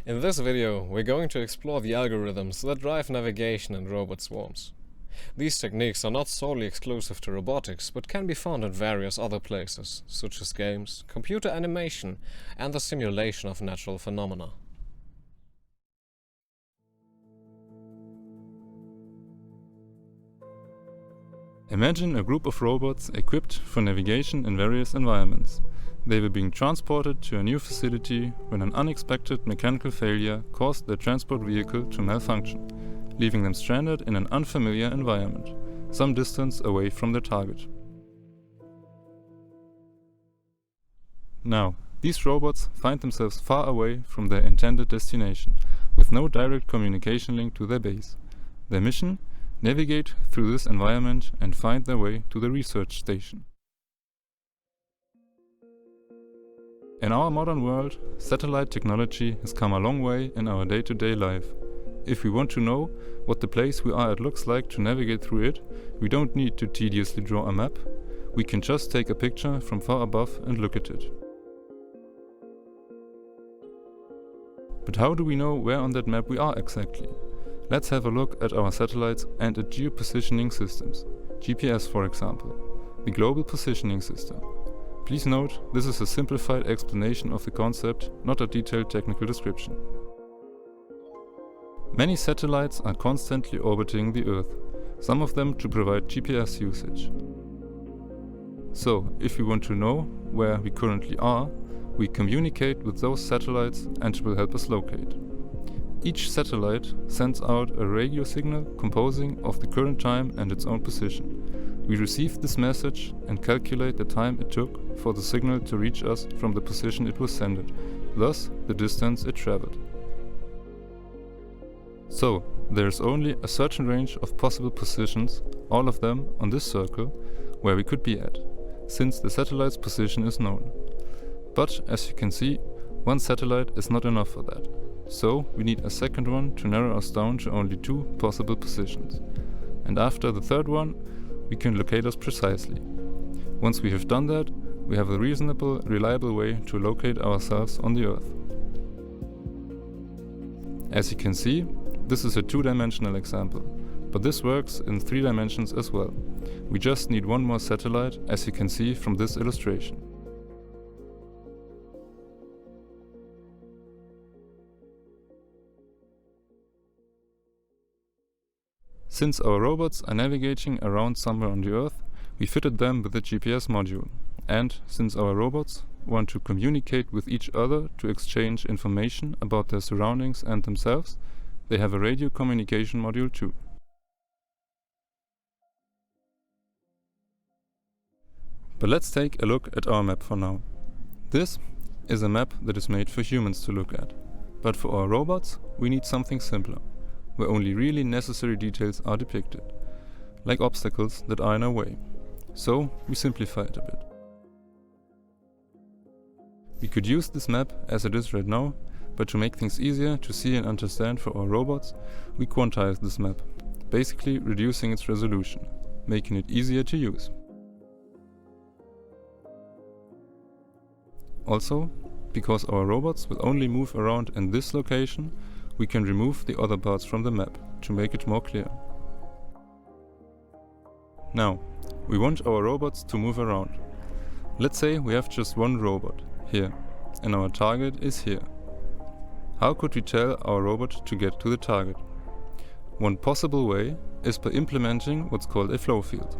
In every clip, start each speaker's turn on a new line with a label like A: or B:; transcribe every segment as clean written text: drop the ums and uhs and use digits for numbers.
A: In this video, we're going to explore the algorithms that drive navigation in robot swarms. These techniques are not solely exclusive to robotics, but can be found in various other places, such as games, computer animation, and the simulation of natural phenomena.
B: Imagine a group of robots equipped for navigation in various environments. They were being transported to a new facility when an unexpected mechanical failure caused their transport vehicle to malfunction, leaving them stranded in an unfamiliar environment, some distance away from their target. Now, these robots find themselves far away from their intended destination, with no direct communication link to their base. Their mission? Navigate through this environment and find their way to the research station. In our modern world, satellite technology has come a long way in our day-to-day life. If we want to know what the place we are at looks like to navigate through it, we don't need to tediously draw a map. We can just take a picture from far above and look at it. But how do we know where on that map we are exactly? Let's have a look at our satellites and at geopositioning systems, GPS for example, the Global Positioning System. Please note, this is a simplified explanation of the concept, not a detailed technical description. Many satellites are constantly orbiting the Earth, some of them to provide GPS usage. So, if we want to know where we currently are, we communicate with those satellites and it will help us locate. Each satellite sends out a radio signal composing of the current time and its own position. We receive this message and calculate the time it took for the signal to reach us from the position it was sent, thus the distance it traveled. So, there is only a certain range of possible positions, all of them on this circle, where we could be at, since the satellite's position is known. But, as you can see, one satellite is not enough for that. So, we need a second one to narrow us down to only two possible positions. And after the third one, we can locate us precisely. Once we have done that, we have a reasonable, reliable way to locate ourselves on the Earth. As you can see, this is a two-dimensional example, but this works in 3 dimensions as well. We just need one more satellite, as you can see from this illustration. Since our robots are navigating around somewhere on the Earth, we fitted them with a GPS module. And since our robots want to communicate with each other to exchange information about their surroundings and themselves, they have a radio communication module too. But let's take a look at our map for now. This is a map that is made for humans to look at. But for our robots, we need something simpler, where only really necessary details are depicted, like obstacles that are in our way. So we simplify it a bit. We could use this map as it is right now, but to make things easier to see and understand for our robots, we quantize this map, basically reducing its resolution, making it easier to use. Also, because our robots will only move around in this location, we can remove the other parts from the map to make it more clear. Now, we want our robots to move around. Let's say we have just one robot, here, and our target is here. How could we tell our robot to get to the target? One possible way is by implementing what's called a flow field.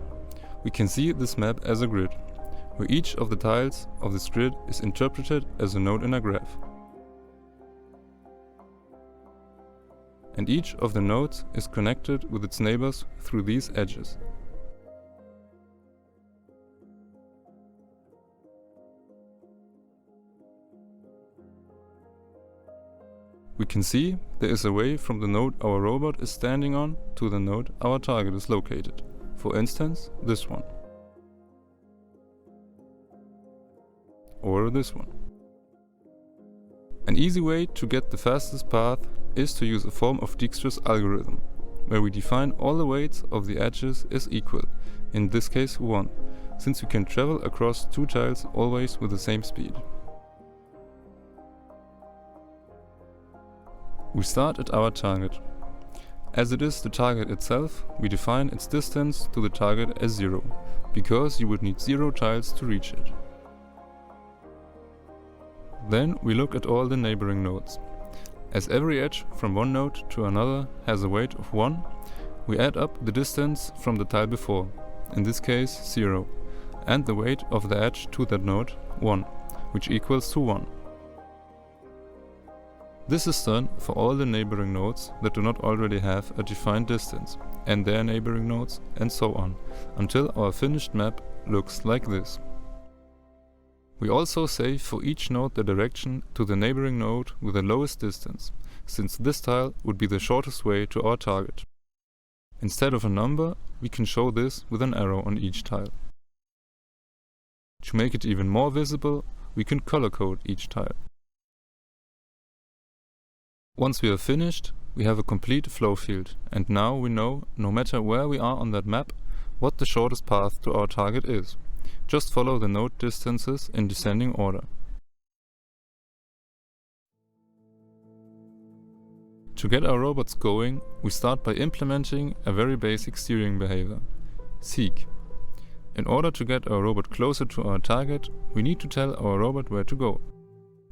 B: We can see this map as a grid, where each of the tiles of this grid is interpreted as a node in a graph. And each of the nodes is connected with its neighbors through these edges. We can see there is a way from the node our robot is standing on to the node our target is located. For instance, this one. Or this one. An easy way to get the fastest path is to use a form of Dijkstra's algorithm, where we define all the weights of the edges as equal, in this case 1, since we can travel across 2 tiles always with the same speed. We start at our target. As it is the target itself, we define its distance to the target as 0, because you would need 0 tiles to reach it. Then we look at all the neighboring nodes. As every edge from one node to another has a weight of 1, we add up the distance from the tile before, in this case 0, and the weight of the edge to that node, 1, which equals to 1. This is done for all the neighboring nodes that do not already have a defined distance, and their neighboring nodes, and so on, until our finished map looks like this. We also say for each node the direction to the neighboring node with the lowest distance, since this tile would be the shortest way to our target. Instead of a number, we can show this with an arrow on each tile. To make it even more visible, we can color code each tile. Once we are finished, we have a complete flow field, and now we know, no matter where we are on that map, what the shortest path to our target is. Just follow the node distances in descending order. To get our robots going, we start by implementing a very basic steering behavior, seek. In order to get our robot closer to our target, we need to tell our robot where to go.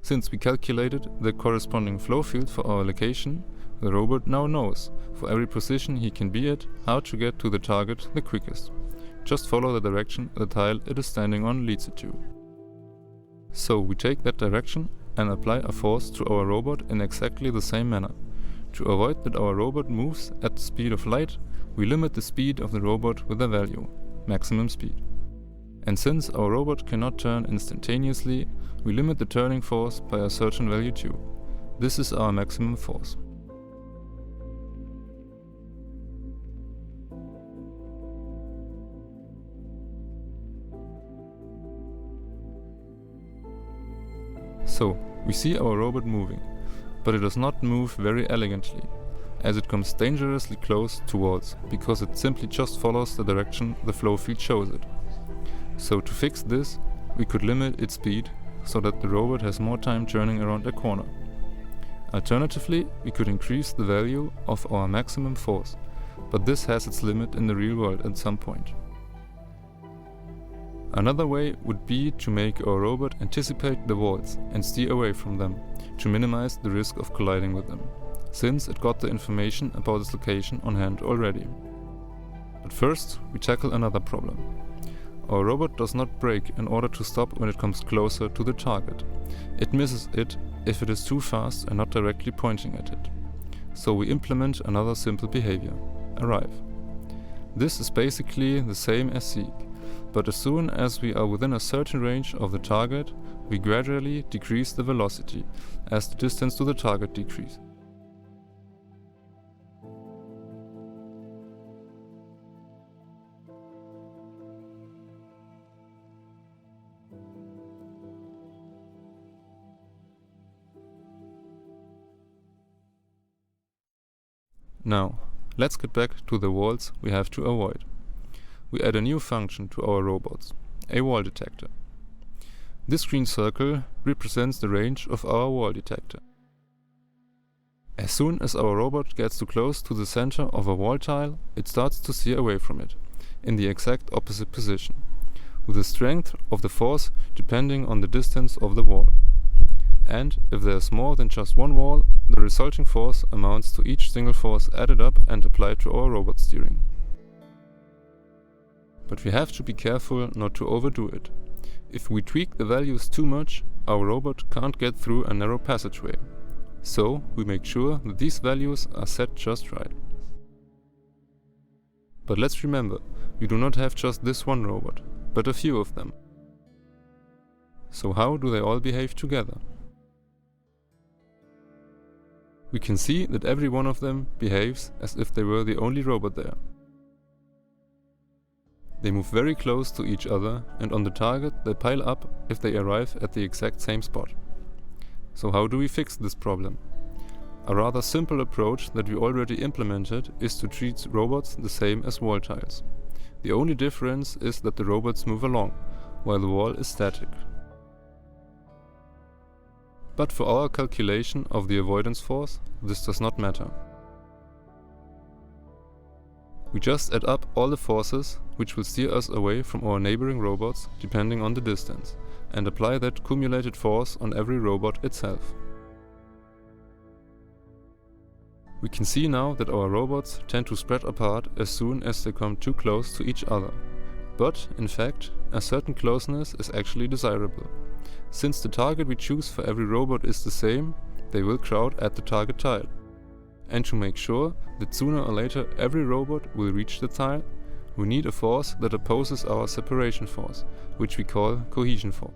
B: Since we calculated the corresponding flow field for our location, the robot now knows, for every position he can be at, how to get to the target the quickest. Just follow the direction the tile it is standing on leads it to. So we take that direction and apply a force to our robot in exactly the same manner. To avoid that our robot moves at the speed of light, we limit the speed of the robot with a value, maximum speed. And since our robot cannot turn instantaneously, we limit the turning force by a certain value too. This is our maximum force. So, we see our robot moving, but it does not move very elegantly, as it comes dangerously close to walls, because it simply just follows the direction the flow field shows it. So to fix this, we could limit its speed so that the robot has more time turning around a corner. Alternatively, we could increase the value of our maximum force, but this has its limit in the real world at some point. Another way would be to make our robot anticipate the walls and steer away from them, to minimize the risk of colliding with them, since it got the information about its location on hand already. But first, we tackle another problem. Our robot does not brake in order to stop when it comes closer to the target. It misses it if it is too fast and not directly pointing at it. So we implement another simple behavior, arrive. This is basically the same as seek, but as soon as we are within a certain range of the target, we gradually decrease the velocity as the distance to the target decreases. Now, let's get back to the walls we have to avoid. We add a new function to our robots, a wall detector. This green circle represents the range of our wall detector. As soon as our robot gets too close to the center of a wall tile, it starts to steer away from it, in the exact opposite position, with the strength of the force depending on the distance of the wall. And if there is more than just one wall, the resulting force amounts to each single force added up and applied to our robot steering. But we have to be careful not to overdo it. If we tweak the values too much, our robot can't get through a narrow passageway. So we make sure that these values are set just right. But let's remember, we do not have just this one robot, but a few of them. So how do they all behave together? We can see that every one of them behaves as if they were the only robot there. They move very close to each other, and on the target they pile up if they arrive at the exact same spot. So how do we fix this problem? A rather simple approach that we already implemented is to treat robots the same as wall tiles. The only difference is that the robots move along, while the wall is static. But for our calculation of the avoidance force, this does not matter. We just add up all the forces which will steer us away from our neighboring robots depending on the distance, and apply that cumulated force on every robot itself. We can see now that our robots tend to spread apart as soon as they come too close to each other. But, in fact, a certain closeness is actually desirable. Since the target we choose for every robot is the same, they will crowd at the target tile. And to make sure that sooner or later every robot will reach the tile, we need a force that opposes our separation force, which we call cohesion force.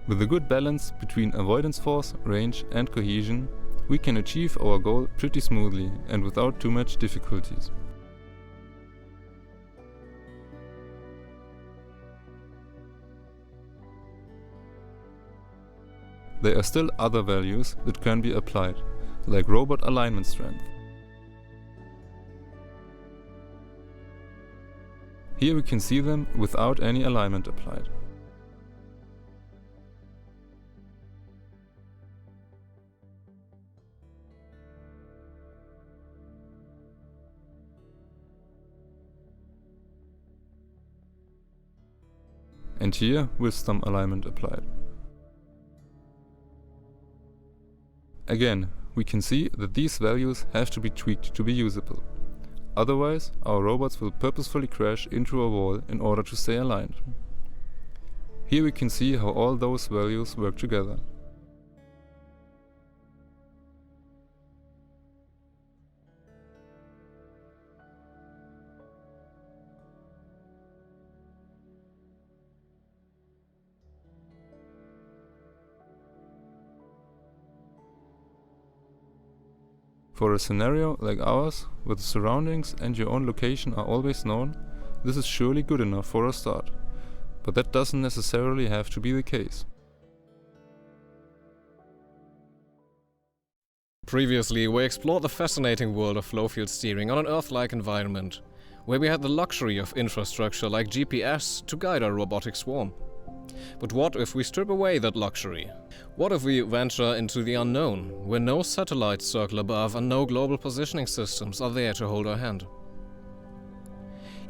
B: With a good balance between avoidance force, range and cohesion, we can achieve our goal pretty smoothly and without too much difficulties. There are still other values that can be applied, like robot alignment strength. Here we can see them without any alignment applied. And here with some alignment applied. Again, we can see that these values have to be tweaked to be usable. Otherwise, our robots will purposefully crash into a wall in order to stay aligned. Here we can see how all those values work together. For a scenario like ours, where the surroundings and your own location are always known, this is surely good enough for a start. But that doesn't necessarily have to be the case.
A: Previously, we explored the fascinating world of flow-field steering on an Earth-like environment, where we had the luxury of infrastructure like GPS to guide our robotic swarm. But what if we strip away that luxury? What if we venture into the unknown, where no satellites circle above and no global positioning systems are there to hold our hand?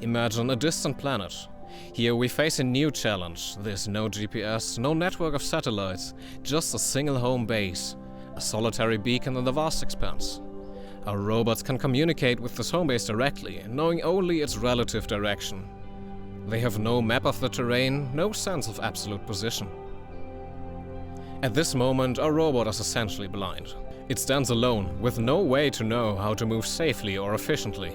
A: Imagine a distant planet. Here we face a new challenge. There's no GPS, no network of satellites, just a single home base, a solitary beacon in the vast expanse. Our robots can communicate with this home base directly, knowing only its relative direction. They have no map of the terrain, no sense of absolute position. At this moment, our robot is essentially blind. It stands alone, with no way to know how to move safely or efficiently.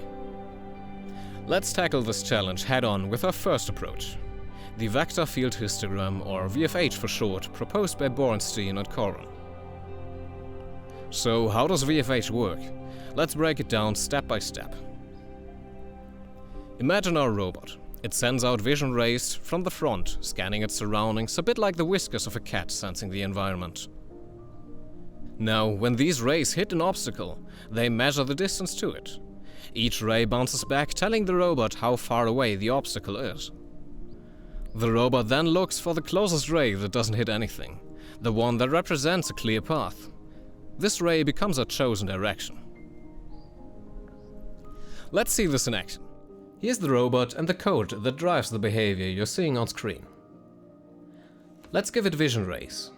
A: Let's tackle this challenge head-on with our first approach. The Vector Field Histogram, or VFH for short, proposed by Borenstein and Coren. So, how does VFH work? Let's break it down step by step. Imagine our robot. It sends out vision rays from the front, scanning its surroundings, a bit like the whiskers of a cat sensing the environment. Now, when these rays hit an obstacle, they measure the distance to it. Each ray bounces back, telling the robot how far away the obstacle is. The robot then looks for the closest ray that doesn't hit anything, the one that represents a clear path. This ray becomes our chosen direction. Let's see this in action. Here's the robot and the code that drives the behavior you're seeing on screen. Let's give it vision rays.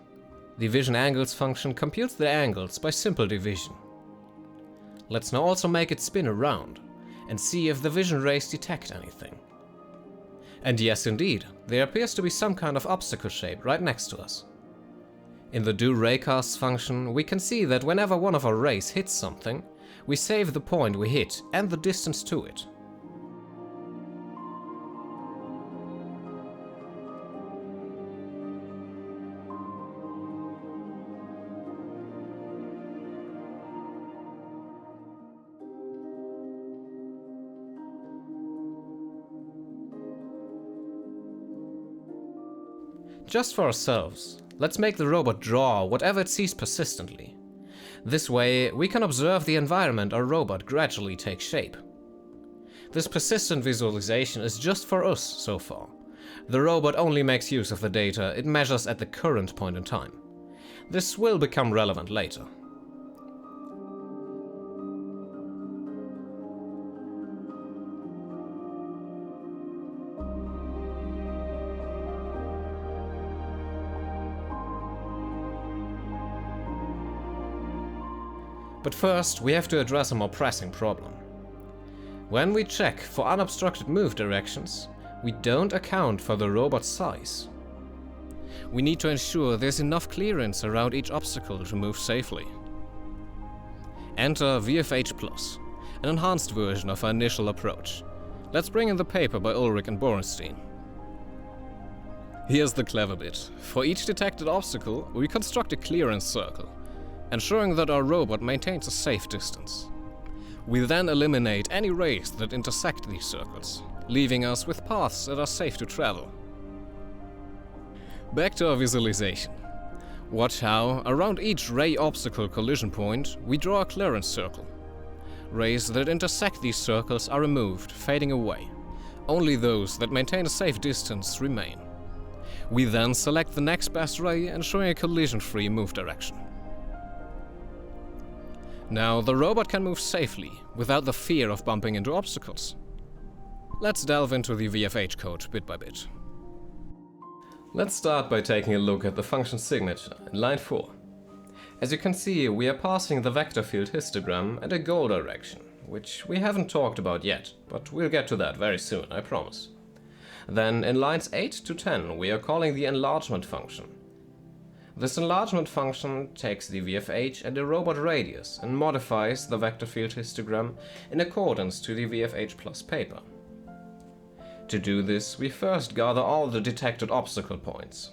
A: The vision angles function computes the angles by simple division. Let's now also make it spin around and see if the vision rays detect anything. And yes, indeed, there appears to be some kind of obstacle shape right next to us. In the do raycasts function, we can see that whenever one of our rays hits something, we save the point we hit and the distance to it. Just for ourselves, let's make the robot draw whatever it sees persistently. This way, we can observe the environment our robot gradually takes shape. This persistent visualization is just for us so far, The robot only makes use of the data it measures at the current point in time. This will become relevant later. But first, we have to address a more pressing problem. When we check for unobstructed move directions, we don't account for the robot's size. We need to ensure there's enough clearance around each obstacle to move safely. Enter VFH+, an enhanced version of our initial approach. Let's bring in the paper by Ulrich and Borenstein. Here's the clever bit. For each detected obstacle, we construct a clearance circle, ensuring that our robot maintains a safe distance. We then eliminate any rays that intersect these circles, leaving us with paths that are safe to travel. Back to our visualization. Watch how, around each ray obstacle collision point, we draw a clearance circle. Rays that intersect these circles are removed, fading away. Only those that maintain a safe distance remain. We then select the next best ray, ensuring a collision-free move direction. Now the robot can move safely, without the fear of bumping into obstacles. Let's delve into the VFH code bit by bit. Let's start by taking a look at the function signature in line 4. As you can see, we are passing the vector field histogram and a goal direction, which we haven't talked about yet, but we'll get to that very soon, I promise. Then in lines 8 to 10 we are calling the enlargement function. This enlargement function takes the VFH and the robot radius and modifies the vector field histogram in accordance to the VFH plus paper. To do this, we first gather all the detected obstacle points.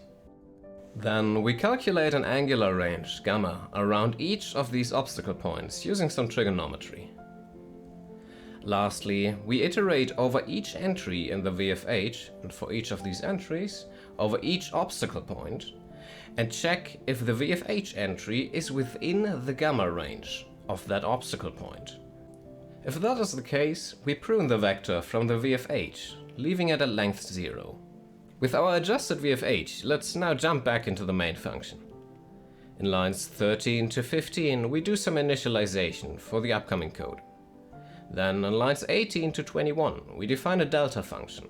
A: Then we calculate an angular range, gamma, around each of these obstacle points using some trigonometry. Lastly, we iterate over each entry in the VFH, and for each of these entries, over each obstacle point, and check if the VFH entry is within the gamma range of that obstacle point. If that is the case, we prune the vector from the VFH, leaving it at length 0. With our adjusted VFH, let's now jump back into the main function. In lines 13 to 15 we do some initialization for the upcoming code. Then in lines 18 to 21 we define a delta function.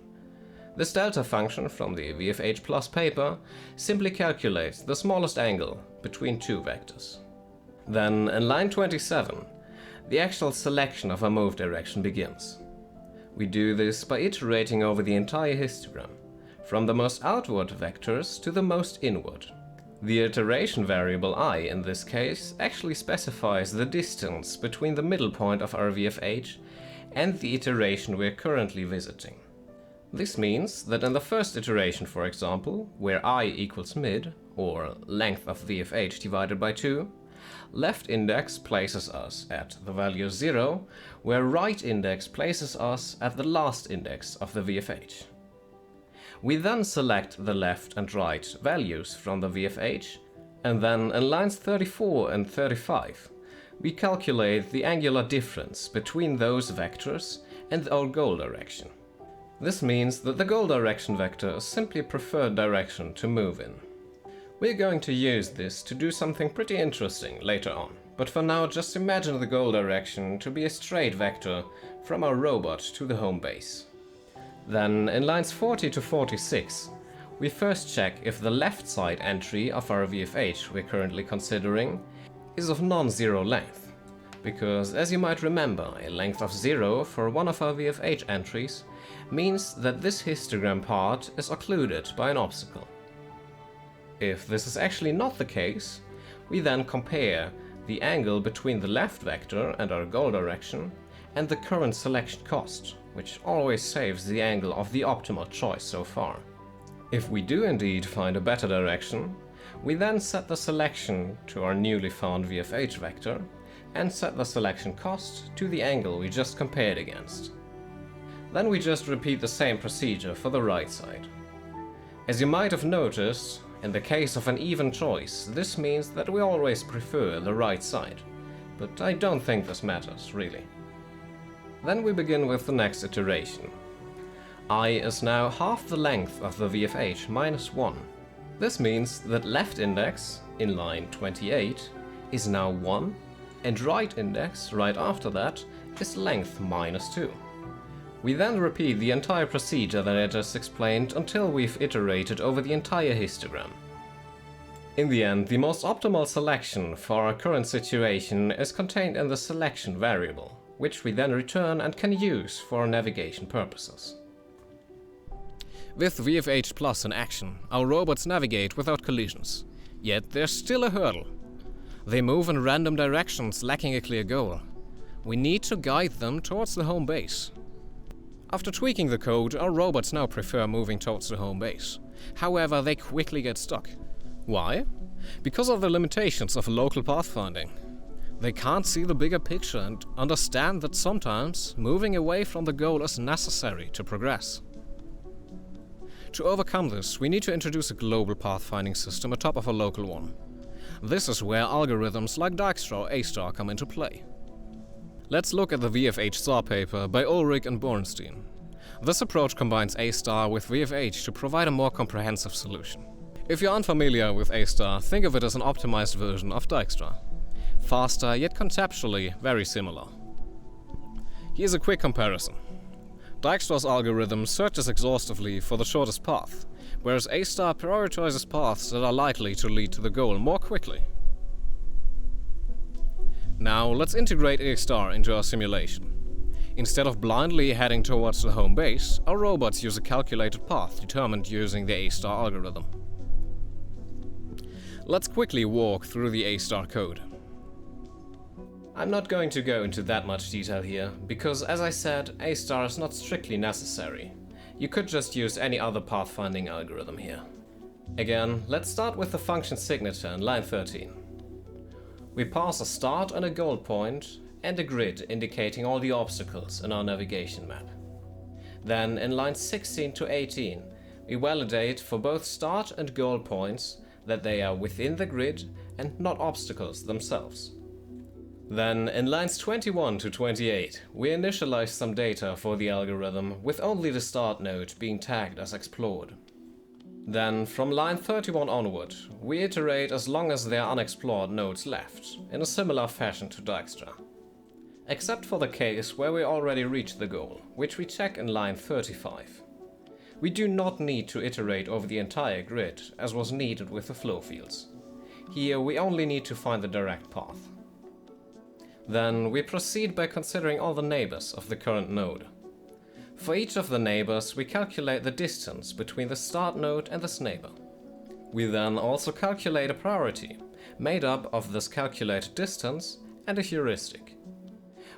A: This delta function from the VFH plus paper simply calculates the smallest angle between two vectors. Then in line 27 the actual selection of a move direction begins. We do this by iterating over the entire histogram, from the most outward vectors to the most inward. The iteration variable I, in this case, actually specifies the distance between the middle point of our VFH and the iteration we're currently visiting. This means that in the first iteration, for example, where I equals mid, or length of VFH divided by 2, left index places us at the value 0, where right index places us at the last index of the VFH. We then select the left and right values from the VFH, and then in lines 34 and 35 we calculate the angular difference between those vectors and our goal direction. This means that the goal direction vector is simply a preferred direction to move in. We're going to use this to do something pretty interesting later on, but for now just imagine the goal direction to be a straight vector from our robot to the home base. Then in lines 40 to 46 we first check if the left side entry of our VFH we're currently considering is of non-zero length, because as you might remember, a length of 0 for one of our VFH entries means that this histogram part is occluded by an obstacle. If this is actually not the case, we then compare the angle between the left vector and our goal direction and the current selection cost, which always saves the angle of the optimal choice so far. If we do indeed find a better direction, we then set the selection to our newly found VFH vector and set the selection cost to the angle we just compared against. Then we just repeat the same procedure for the right side. As you might have noticed, in the case of an even choice, this means that we always prefer the right side, but I don't think this matters, really. Then we begin with the next iteration. I is now half the length of the VFH minus 1. This means that left index, in line 28, is now 1, and right index, right after that, is length minus 2. We then repeat the entire procedure that I just explained until we've iterated over the entire histogram. In the end, the most optimal selection for our current situation is contained in the selection variable, which we then return and can use for navigation purposes. With VFH Plus in action, our robots navigate without collisions. Yet there's still a hurdle. They move in random directions, lacking a clear goal. We need to guide them towards the home base. After tweaking the code, our robots now prefer moving towards the home base. However, they quickly get stuck. Why? Because of the limitations of local pathfinding. They can't see the bigger picture and understand that sometimes moving away from the goal is necessary to progress. To overcome this, we need to introduce a global pathfinding system atop of a local one. This is where algorithms like Dijkstra or A* come into play. Let's look at the VFH STAR paper by Ulrich and Bornstein. This approach combines A* with VFH to provide a more comprehensive solution. If you're unfamiliar with A*, think of it as an optimized version of Dijkstra. Faster, yet conceptually very similar. Here's a quick comparison. Dijkstra's algorithm searches exhaustively for the shortest path, whereas A* prioritizes paths that are likely to lead to the goal more quickly. Now let's integrate A* into our simulation. Instead of blindly heading towards the home base, our robots use a calculated path determined using the A* algorithm. Let's quickly walk through the A* code. I'm not going to go into that much detail here, because as I said, A* is not strictly necessary. You could just use any other pathfinding algorithm here. Again, let's start with the function signature in line 13. We pass a start and a goal point, and a grid indicating all the obstacles in our navigation map. Then in lines 16 to 18, we validate for both start and goal points that they are within the grid and not obstacles themselves. Then in lines 21 to 28, we initialize some data for the algorithm with only the start node being tagged as explored. Then from line 31 onward, we iterate as long as there are unexplored nodes left, in a similar fashion to Dijkstra. Except for the case where we already reached the goal, which we check in line 35. We do not need to iterate over the entire grid, as was needed with the flow fields. Here we only need to find the direct path. Then we proceed by considering all the neighbors of the current node. For each of the neighbors, we calculate the distance between the start node and this neighbor. We then also calculate a priority, made up of this calculated distance and a heuristic.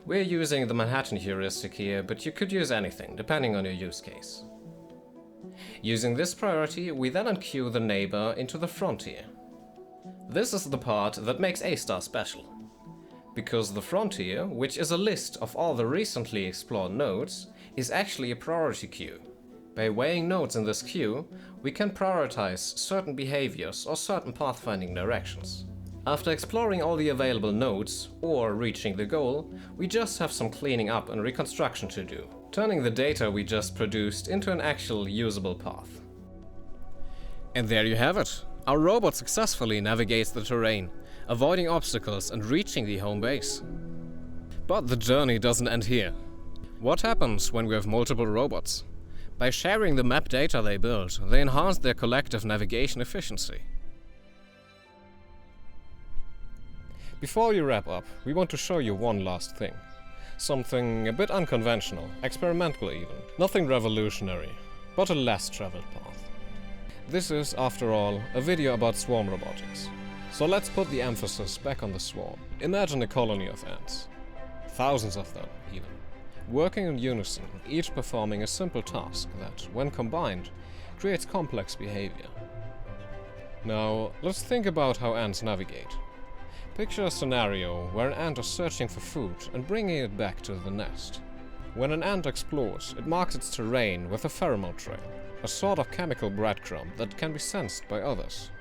A: We're using the Manhattan heuristic here, but you could use anything, depending on your use case. Using this priority, we then enqueue the neighbor into the frontier. This is the part that makes A* special. Because the frontier, which is a list of all the recently explored nodes, is actually a priority queue. By weighing nodes in this queue, we can prioritize certain behaviors or certain pathfinding directions. After exploring all the available nodes, or reaching the goal, we just have some cleaning up and reconstruction to do, turning the data we just produced into an actual usable path. And there you have it. Our robot successfully navigates the terrain, avoiding obstacles and reaching the home base. But the journey doesn't end here. What happens when we have multiple robots? By sharing the map data they build, they enhance their collective navigation efficiency. Before we wrap up, we want to show you one last thing. Something a bit unconventional, experimental even. Nothing revolutionary, but a less traveled path. This is, after all, a video about swarm robotics. So let's put the emphasis back on the swarm. Imagine a colony of ants. Thousands of them, even. Working in unison, each performing a simple task that, when combined, creates complex behavior. Now, let's think about how ants navigate. Picture a scenario where an ant is searching for food and bringing it back to the nest. When an ant explores, it marks its terrain with a pheromone trail, a sort of chemical breadcrumb that can be sensed by others.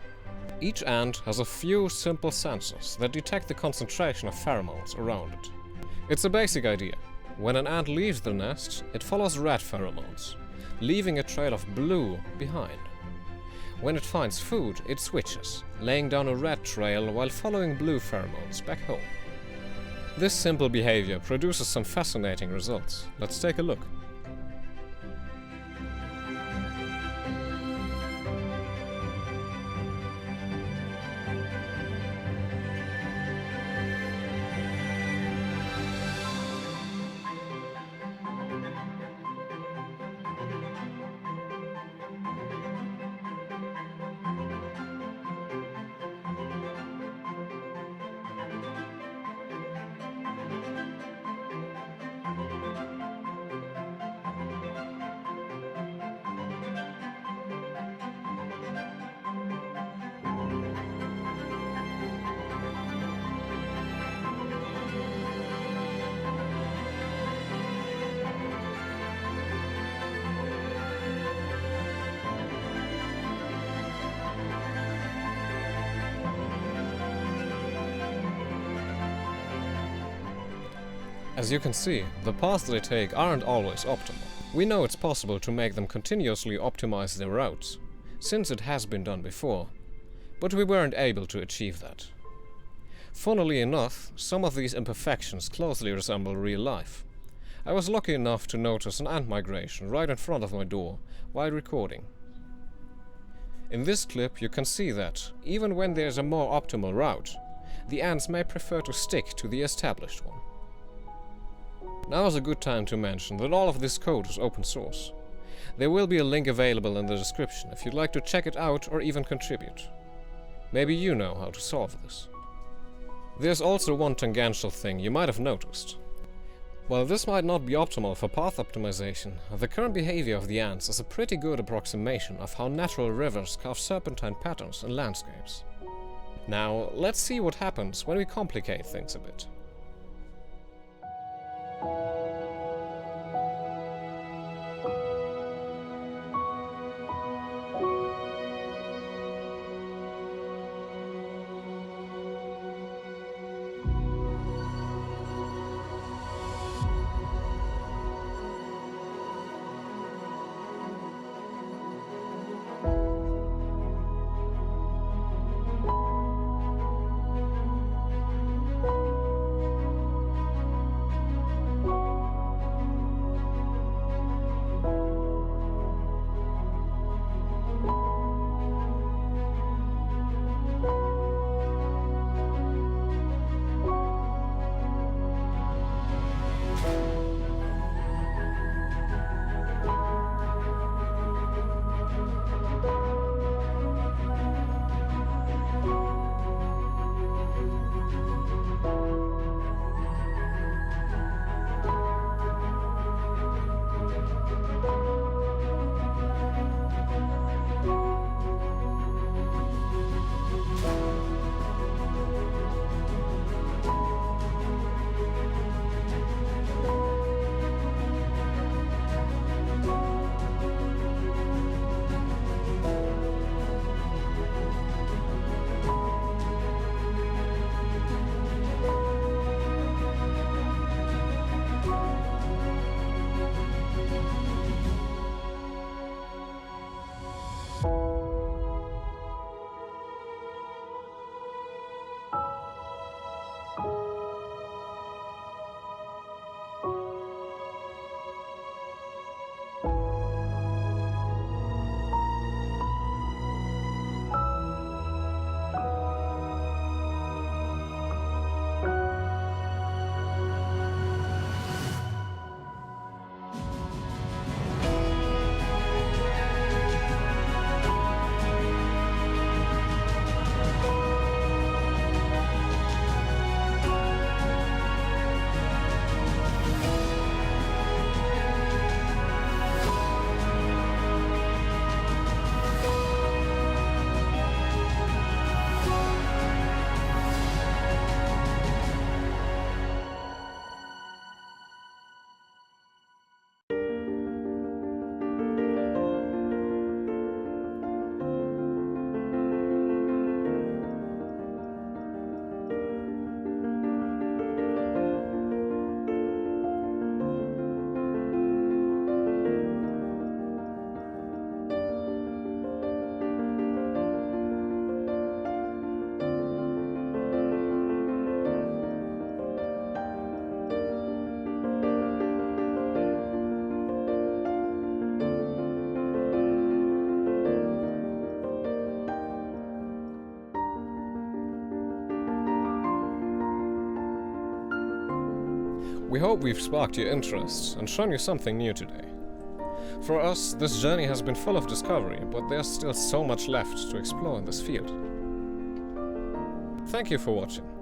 A: Each ant has a few simple sensors that detect the concentration of pheromones around it. It's a basic idea. When an ant leaves the nest, it follows red pheromones. leaving a trail of blue behind. When it finds food, it switches, laying down a red trail while following blue pheromones back home. This simple behavior produces some fascinating results. Let's take a look. As you can see, the paths they take aren't always optimal. We know it's possible to make them continuously optimize their routes, since it has been done before, but we weren't able to achieve that. Funnily enough, some of these imperfections closely resemble real life. I was lucky enough to notice an ant migration right in front of my door while recording. In this clip you can see that, even when there's a more optimal route, the ants may prefer to stick to the established one. Now is a good time to mention that all of this code is open source. There will be a link available in the description if you'd like to check it out or even contribute. Maybe you know how to solve this. There's also one tangential thing you might have noticed. While this might not be optimal for path optimization, the current behavior of the ants is a pretty good approximation of how natural rivers carve serpentine patterns in landscapes. Now, let's see what happens when we complicate things a bit. We hope we've sparked your interest and shown you something new today. For us, this journey has been full of discovery, but there's still so much left to explore in this field. Thank you for watching.